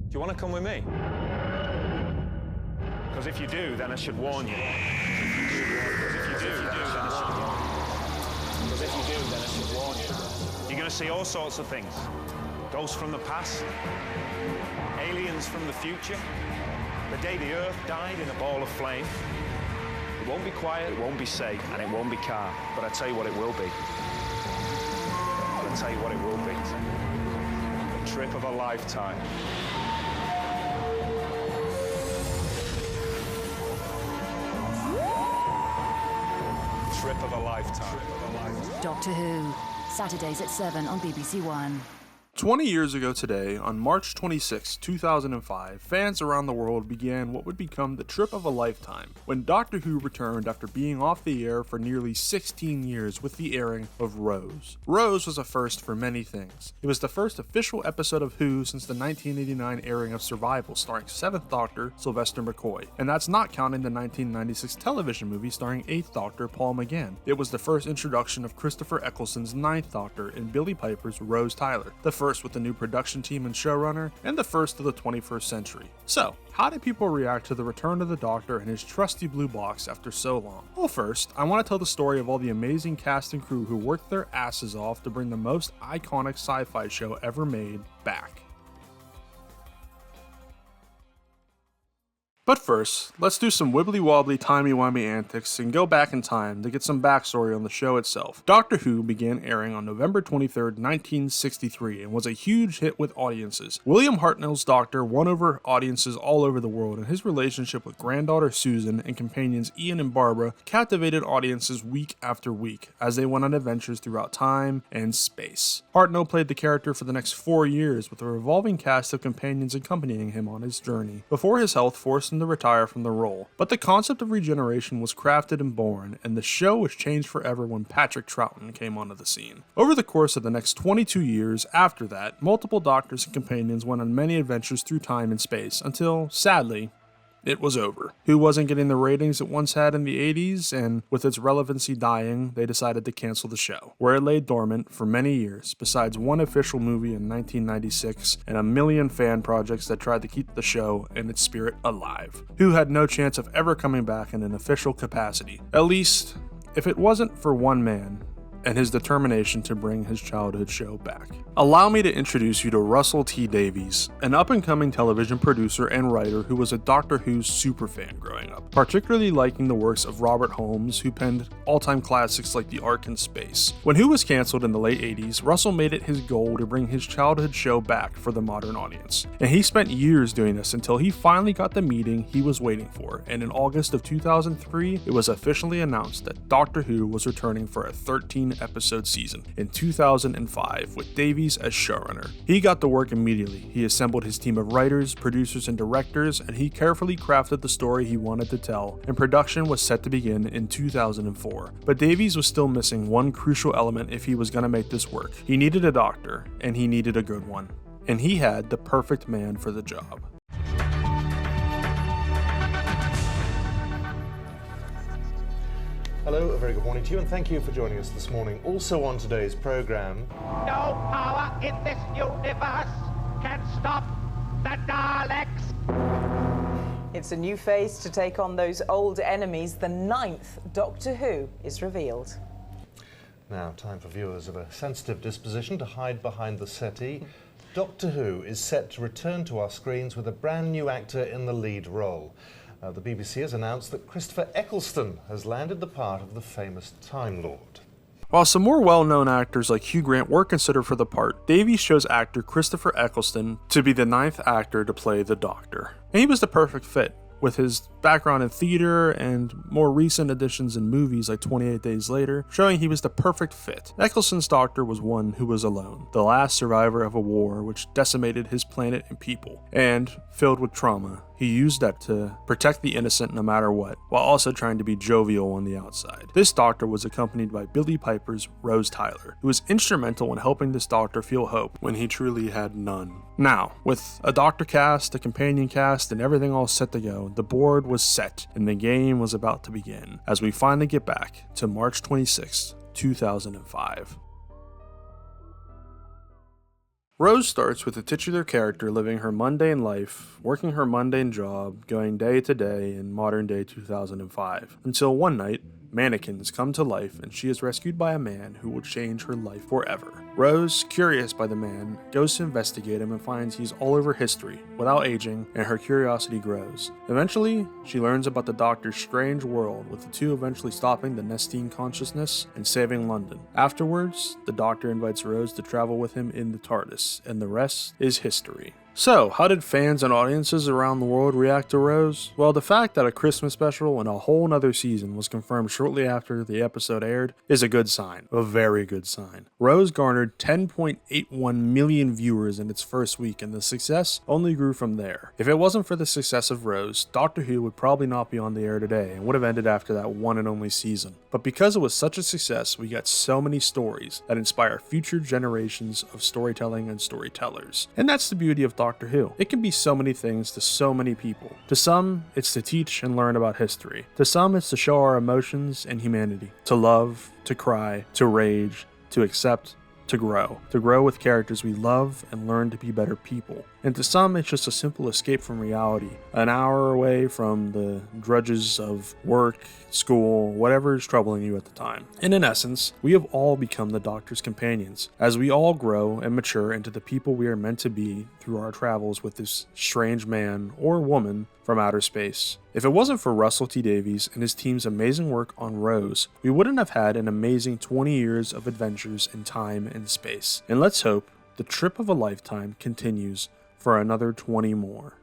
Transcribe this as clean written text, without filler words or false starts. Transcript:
Do you want to come with me? Because if you do, then I should warn you. You're going to see all sorts of things. Ghosts from the past, aliens from the future, the day the Earth died in a ball of flame. It won't be quiet, it won't be safe, and it won't be calm. But I tell you what it will be. I'll tell you what it will be. The trip of a lifetime. Trip of a lifetime. Doctor Who, Saturdays at 7 on BBC One. 20 years ago today, on March 26, 2005, fans around the world began what would become the trip of a lifetime, when Doctor Who returned after being off the air for nearly 16 years with the airing of Rose. Rose was a first for many things. It was the first official episode of Who since the 1989 airing of Survival starring 7th Doctor Sylvester McCoy, and that's not counting the 1996 television movie starring 8th Doctor Paul McGann. It was the first introduction of Christopher Eccleston's 9th Doctor and Billie Piper's Rose Tyler, the first with the new production team and showrunner, and the first of the 21st century. So, how did people react to the return of the Doctor and his trusty blue box after so long? Well, first, I want to tell the story of all the amazing cast and crew who worked their asses off to bring the most iconic sci-fi show ever made back. But first, let's do some wibbly-wobbly timey-wimey antics and go back in time to get some backstory on the show itself. Doctor Who began airing on November 23, 1963 and was a huge hit with audiences. William Hartnell's Doctor won over audiences all over the world, and his relationship with granddaughter Susan and companions Ian and Barbara captivated audiences week after week as they went on adventures throughout time and space. Hartnell played the character for the next 4 years with a revolving cast of companions accompanying him on his journey, before his health forced him to retire from the role. But the concept of regeneration was crafted and born, and the show was changed forever when Patrick Troughton came onto the scene. Over the course of the next 22 years after that, multiple Doctors and companions went on many adventures through time and space until, sadly, it was over. Who wasn't getting the ratings it once had in the 80s, and with its relevancy dying, they decided to cancel the show, where it lay dormant for many years, besides one official movie in 1996 and a million fan projects that tried to keep the show and its spirit alive. Who had no chance of ever coming back in an official capacity, at least if it wasn't for one man and his determination to bring his childhood show back. Allow me to introduce you to Russell T. Davies, an up-and-coming television producer and writer who was a Doctor Who superfan growing up, particularly liking the works of Robert Holmes, who penned all-time classics like The Ark in Space. When Who was cancelled in the late 80s, Russell made it his goal to bring his childhood show back for the modern audience. And he spent years doing this until he finally got the meeting he was waiting for, and in August of 2003, it was officially announced that Doctor Who was returning for a 13-episode season in 2005 with Davies as showrunner. He got to work immediately. He assembled his team of writers, producers, and directors, and he carefully crafted the story he wanted to tell, and production was set to begin in 2004. But Davies was still missing one crucial element if he was going to make this work. He needed a doctor, and he needed a good one. And he had the perfect man for the job. Hello, a very good morning to you, and thank you for joining us this morning. Also on today's programme... No power in this universe can stop the Daleks! It's a new phase to take on those old enemies. The 9th Doctor Who is revealed. Now, time for viewers of a sensitive disposition to hide behind the settee. Doctor Who is set to return to our screens with a brand new actor in the lead role. The BBC has announced that Christopher Eccleston has landed the part of the famous Time Lord. While some more well-known actors like Hugh Grant were considered for the part, Davies chose actor Christopher Eccleston to be the 9th actor to play the Doctor. And he was the perfect fit, with his background in theater and more recent additions in movies like 28 Days Later, showing he was the perfect fit. Eccleston's Doctor was one who was alone, the last survivor of a war which decimated his planet and people, and filled with trauma. He used that to protect the innocent no matter what, while also trying to be jovial on the outside. This Doctor was accompanied by Billie Piper's Rose Tyler, who was instrumental in helping this Doctor feel hope when he truly had none. Now, with a Doctor cast, a companion cast, and everything all set to go, the board was set, and the game was about to begin, as we finally get back to March 26, 2005. Rose starts with the titular character living her mundane life, working her mundane job, going day to day in modern day 2005, until one night, mannequins come to life and she is rescued by a man who will change her life forever. Rose, curious by the man, goes to investigate him and finds he's all over history, without aging, and her curiosity grows. Eventually, she learns about the Doctor's strange world, with the two eventually stopping the Nestine consciousness and saving London. Afterwards, the Doctor invites Rose to travel with him in the TARDIS, and the rest is history. So, how did fans and audiences around the world react to Rose? Well, the fact that a Christmas special and a whole nother season was confirmed shortly after the episode aired is a good sign. A very good sign. Rose garnered 10.81 million viewers in its first week, and the success only grew from there. If it wasn't for the success of Rose, Doctor Who would probably not be on the air today and would have ended after that one and only season. But because it was such a success, we got so many stories that inspire future generations of storytelling and storytellers. And that's the beauty of Doctor Who. It can be so many things to so many people. To some, it's to teach and learn about history. To some, it's to show our emotions and humanity. To love, to cry, to rage, to accept, to grow with characters we love and learn to be better people. And to some, it's just a simple escape from reality, an hour away from the drudges of work, school, whatever is troubling you at the time. And in essence, we have all become the Doctor's companions, as we all grow and mature into the people we are meant to be through our travels with this strange man or woman from outer space. If it wasn't for Russell T Davies and his team's amazing work on Rose, we wouldn't have had an amazing 20 years of adventures in time and space. And let's hope the trip of a lifetime continues for another 20 more.